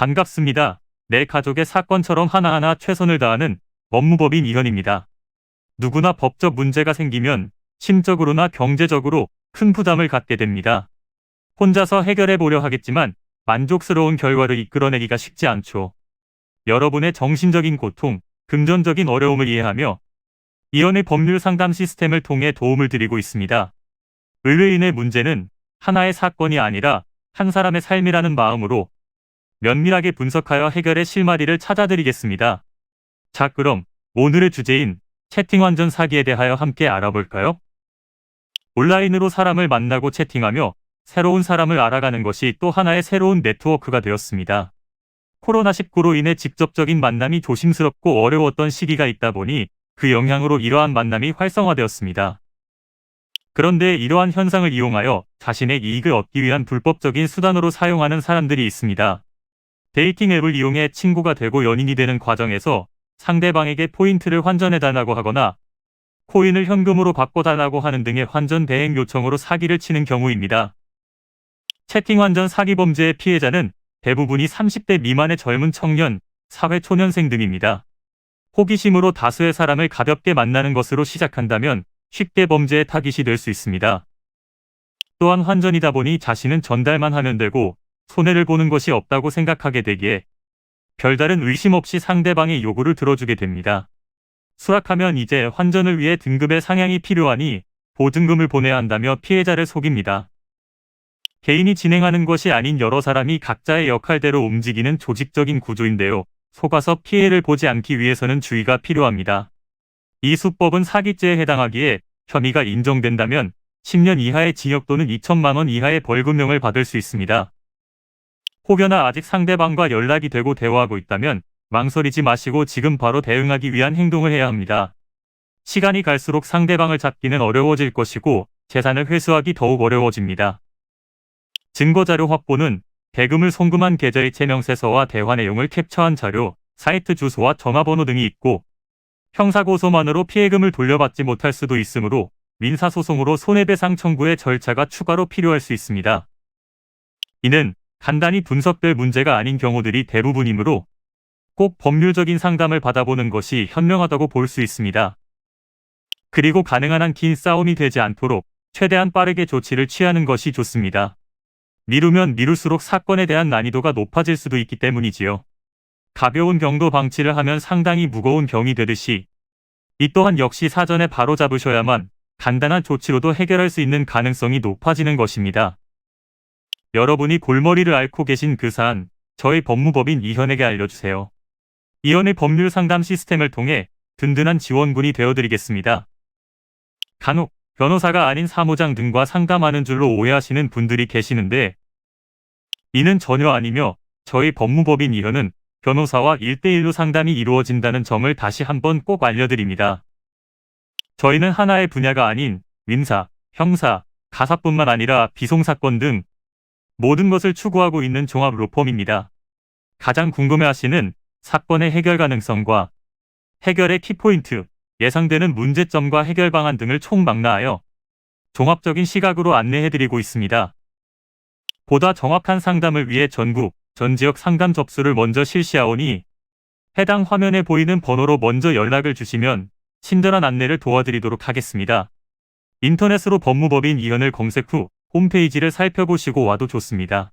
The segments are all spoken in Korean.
반갑습니다. 내 가족의 사건처럼 하나하나 최선을 다하는 법무법인 이현입니다. 누구나 법적 문제가 생기면 심적으로나 경제적으로 큰 부담을 갖게 됩니다. 혼자서 해결해 보려 하겠지만 만족스러운 결과를 이끌어내기가 쉽지 않죠. 여러분의 정신적인 고통, 금전적인 어려움을 이해하며 이현의 법률 상담 시스템을 통해 도움을 드리고 있습니다. 의뢰인의 문제는 하나의 사건이 아니라 한 사람의 삶이라는 마음으로 면밀하게 분석하여 해결의 실마리를 찾아드리겠습니다. 자, 그럼 오늘의 주제인 채팅 완전 사기에 대하여 함께 알아볼까요? 온라인으로 사람을 만나고 채팅하며 새로운 사람을 알아가는 것이 또 하나의 새로운 네트워크가 되었습니다. 코로나19로 인해 직접적인 만남이 조심스럽고 어려웠던 시기가 있다 보니 그 영향으로 이러한 만남이 활성화되었습니다. 그런데 이러한 현상을 이용하여 자신의 이익을 얻기 위한 불법적인 수단으로 사용하는 사람들이 있습니다. 데이팅 앱을 이용해 친구가 되고 연인이 되는 과정에서 상대방에게 포인트를 환전해달라고 하거나 코인을 현금으로 바꿔달라고 하는 등의 환전 대행 요청으로 사기를 치는 경우입니다. 채팅 환전 사기 범죄의 피해자는 대부분이 30대 미만의 젊은 청년, 사회초년생 등입니다. 호기심으로 다수의 사람을 가볍게 만나는 것으로 시작한다면 쉽게 범죄의 타깃이 될 수 있습니다. 또한 환전이다 보니 자신은 전달만 하면 되고 손해를 보는 것이 없다고 생각하게 되기에 별다른 의심 없이 상대방의 요구를 들어주게 됩니다. 수락하면 이제 환전을 위해 등급의 상향이 필요하니 보증금을 보내야 한다며 피해자를 속입니다. 개인이 진행하는 것이 아닌 여러 사람이 각자의 역할대로 움직이는 조직적인 구조인데요. 속아서 피해를 보지 않기 위해서는 주의가 필요합니다. 이 수법은 사기죄에 해당하기에 혐의가 인정된다면 10년 이하의 징역 또는 2천만 원 이하의 벌금형을 받을 수 있습니다. 혹여나 아직 상대방과 연락이 되고 대화하고 있다면 망설이지 마시고 지금 바로 대응하기 위한 행동을 해야 합니다. 시간이 갈수록 상대방을 잡기는 어려워질 것이고 재산을 회수하기 더욱 어려워집니다. 증거자료 확보는 대금을 송금한 계좌의 제명세서와 대화 내용을 캡처한 자료, 사이트 주소와 전화번호 등이 있고 형사고소만으로 피해금을 돌려받지 못할 수도 있으므로 민사소송으로 손해배상 청구의 절차가 추가로 필요할 수 있습니다. 이는 간단히 분석될 문제가 아닌 경우들이 대부분이므로 꼭 법률적인 상담을 받아보는 것이 현명하다고 볼 수 있습니다. 그리고 가능한 한 긴 싸움이 되지 않도록 최대한 빠르게 조치를 취하는 것이 좋습니다. 미루면 미룰수록 사건에 대한 난이도가 높아질 수도 있기 때문이지요. 가벼운 병도 방치를 하면 상당히 무거운 병이 되듯이 이 또한 역시 사전에 바로잡으셔야만 간단한 조치로도 해결할 수 있는 가능성이 높아지는 것입니다. 여러분이 골머리를 앓고 계신 그 사안, 저희 법무법인 이현에게 알려주세요. 이현의 법률 상담 시스템을 통해 든든한 지원군이 되어드리겠습니다. 간혹 변호사가 아닌 사무장 등과 상담하는 줄로 오해하시는 분들이 계시는데 이는 전혀 아니며 저희 법무법인 이현은 변호사와 1대1로 상담이 이루어진다는 점을 다시 한번 꼭 알려드립니다. 저희는 하나의 분야가 아닌 민사, 형사, 가사뿐만 아니라 비송사건 등 모든 것을 추구하고 있는 종합 로펌입니다. 가장 궁금해하시는 사건의 해결 가능성과 해결의 키포인트, 예상되는 문제점과 해결 방안 등을 총망라하여 종합적인 시각으로 안내해드리고 있습니다. 보다 정확한 상담을 위해 전국, 전 지역 상담 접수를 먼저 실시하오니 해당 화면에 보이는 번호로 먼저 연락을 주시면 친절한 안내를 도와드리도록 하겠습니다. 인터넷으로 법무법인 이현을 검색 후 홈페이지를 살펴보시고 와도 좋습니다.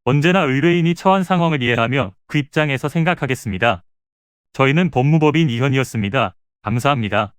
언제나 의뢰인이 처한 상황을 이해하며 그 입장에서 생각하겠습니다. 저희는 법무법인 이현이었습니다. 감사합니다.